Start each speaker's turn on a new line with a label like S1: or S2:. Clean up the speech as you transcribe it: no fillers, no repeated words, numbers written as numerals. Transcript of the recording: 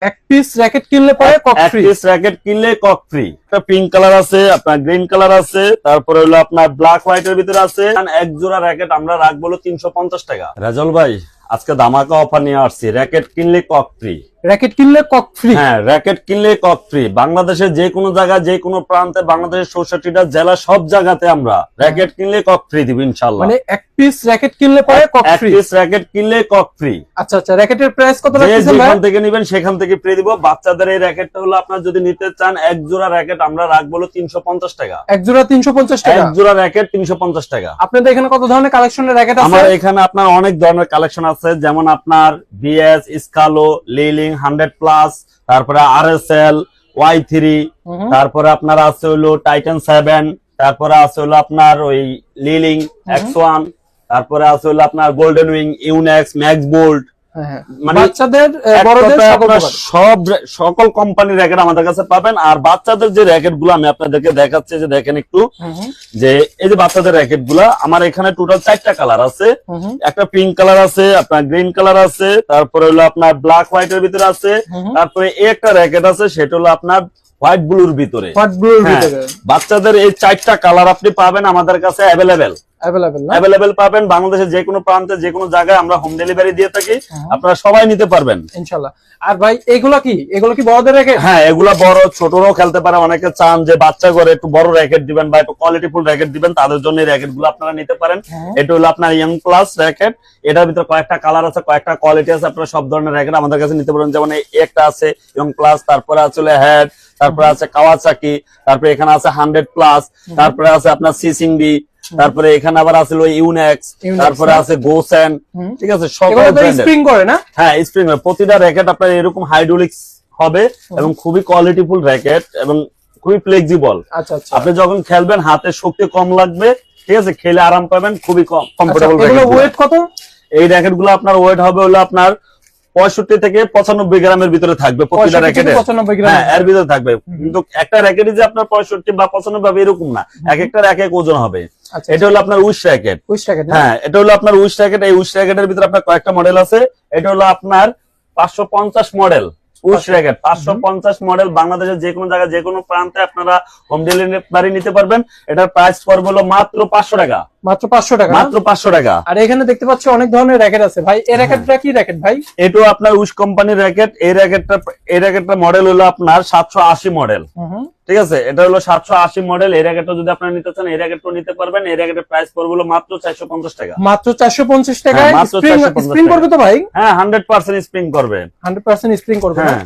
S1: এক piece racket কিনলে পরে কক
S2: এক
S1: ফ্রি।
S2: পিস র‍্যাকেট কিনলে কক ফ্রি। একটা পিঙ্ক কালার আছে, আপনার গ্রিন কালার আছে, তারপরে হলো আপনার ব্ল্যাক হোয়াইটের ভিতরে আছে। এক জোড়া র‍্যাকেট আমরা রাখবো 350 টাকা। রাজল ভাই আজকে ধামাকা অফার নিয়ে আসছি, র‍্যাকেট কিনলে কক ফ্রি।
S1: র‍্যাকেট কিনলে কক ফ্রি।
S2: হ্যাঁ, র‍্যাকেট কিনলে কক ফ্রি। বাংলাদেশের যে কোনো জায়গায় যে কোনো প্রান্তে, বাংলাদেশের 64টা জেলা সব জায়গাতে আমরা র‍্যাকেট কিনলে কক ফ্রি দিব ইনশাআল্লাহ।
S1: মানে এক পিস র‍্যাকেট কিনলে পরে কক
S2: এক
S1: ফ্রি।
S2: পিস র‍্যাকেট কিনলে কক ফ্রি।
S1: আচ্ছা আচ্ছা, র‍্যাকেটের প্রাইস কত রাখছেন ভাই?
S2: যেখান থেকে নেবেন সেখান থেকে ফ্রি দিব। বাচ্চাদের এই র‍্যাকেটটা হলো আপনার যদি নিতে চান, এক জোড়া র‍্যাকেট আমরা রাখবো 350 টাকা।
S1: এক জোড়া 350 টাকা।
S2: এক জোড়া র‍্যাকেট 350 টাকা।
S1: আপনাদের এখানে কত ধরনের কালেকশনের র‍্যাকেট আছে?
S2: আমার এখানে আপনার অনেক ধরনের কালেকশন আছে, যেমন আপনার বিএস, স্কালো, লিলিং 100 প্লাস, তারপরে আরএসএল, Y3, তারপরে আপনার আছে হলো টাইটান 7, তারপরে আছে হলো আপনার ওই লিলিং X1, তারপরে আছে হলো আপনার golden wing, Yonex, max bolt. মানে
S1: বাচ্চাদের বড়দের
S2: সকল কোম্পানির র‍্যাকেট আমাদের কাছে পাবেন। আর বাচ্চাদের যে র‍্যাকেট গুলো আমি আপনাদেরকে দেখাচ্ছি, যে দেখেন একটু, যে এই যে বাচ্চাদের র‍্যাকেট গুলা আমার এখানে টোটাল 4টা কালার আছে। একটা পিঙ্ক কালার আছে, আপনার গ্রিন কালার আছে, তারপরে হলো আপনার ব্ল্যাক হোয়াইটের ভিতরে আছে, তারপরে একটা র‍্যাকেট আছে সেটা হলো আপনার হোয়াইট ব্লুর ভিতরে। বাচ্চাদের এই 4টা কালার আপনি পাবেন আমাদের কাছে অ্যাভেলেবেল পাবেন। বাংলাদেশের যে কোনো প্রান্তে যে কোনো জায়গায় আমরা হোম ডেলিভারি দিয়ে থাকি, আপনারা সবাই নিতে পারবেন
S1: ইনশাআল্লাহ। আর ভাই এগুলো কি বড়দের র‍্যাকেট?
S2: হ্যাঁ, এগুলা বড় ছোটরাও খেলতে পারে। অনেকে চান যে বাচ্চা করে একটু বড় র‍্যাকেট দিবেন বা একটু কোয়ালিটিফুল র‍্যাকেট দিবেন, তাদের জন্য এই র‍্যাকেট গুলো আপনারা নিতে পারেন। এটা হলো আপনার ইয়াং প্লাস র‍্যাকেট। এটার ভিতরে কয়েকটা কালার আছে, কয়েকটা কোয়ালিটি আছে। আপনারা সব ধরনের র‍্যাকেট আমাদের কাছে নিতে পারেন। যেমন একটা আছে ইয়াং প্লাস, তারপরে আছে হেড, তারপরে আছে কাওয়াসাকি, তারপরে এখানে আছে 100 প্লাস, তারপরে আছে আপনার সিসিংডি, তারপরে এখানে আবার আছে ইউনেক্স, তারপরে আছে গোসেন। ঠিক আছে, সকল
S1: স্প্রিং করে না?
S2: হ্যাঁ, স্প্রিং। প্রতিটা র‍্যাকেট আপনার এরকম হাইড্রোলিক্স হবে এবং খুবই কোয়ালিটিফুল র‍্যাকেট এবং খুবই ফ্লেক্সিবল।
S1: আচ্ছা আচ্ছা,
S2: আপনি যখন খেলবেন হাতে শক্তি কম লাগবে, ঠিক আছে, খেলে আরাম পাবেন, খুবই কমফোর্টেবল।
S1: ওয়েট কত?
S2: এই র‍্যাকেট গুলো আপনার ওয়েট হবে হলো আপনার 65 থেকে 95 গ্রামের ভিতরে থাকবে প্রতিটা র‍্যাকেটে। হ্যাঁ, এর ভিতরে থাকবে। কিন্তু একটা র‍্যাকেটই যে আপনার 65 বা 95 হবে এরকম না, এক একটার এক এক ওজন হবে। এটা হলো আপনার উইশ র‍্যাকেট। হ্যাঁ, এটা হলো আপনার উইশ র‍্যাকেট। এই উইশ র‍্যাকেটের ভিতরে আপনার কয়েকটা মডেল আছে। এটা হলো আপনার 550 মডেল উইশ র‍্যাকেট। 550 মডেল বাংলাদেশের যে কোনো জায়গায় যে কোনো প্রান্তে আপনারা হোম ডেলিভারি নিতে পারবেন। এটার প্রাইস পড়বে হলো মাত্র 500 টাকা।
S1: মাত্র 500 টাকা।
S2: মাত্র 500 টাকা।
S1: আর এখানে দেখতে পাচ্ছি অনেক ধরনের র‍্যাকেট আছে ভাই। এই র‍্যাকেটটা কি র‍্যাকেট ভাই?
S2: এটাও আপনার উইশ কোম্পানির র‍্যাকেট। এই র‍্যাকেটটা মডেল হলো আপনার 780 মডেল। ঠিক আছে, এটা হলো 780 মডেল। এই র‍্যাকেটটা যদি আপনারা নিতে চান, এই র‍্যাকেটটা নিতে পারবেন। এই র‍্যাকেটের প্রাইস পড়বে হলো মাত্র 450 টাকা।
S1: মাত্র 450 টাকায় স্প্রিং করবে তো ভাই?
S2: হ্যাঁ, 100% স্প্রিং করবে।
S1: 100% স্প্রিং করবে।
S2: হ্যাঁ।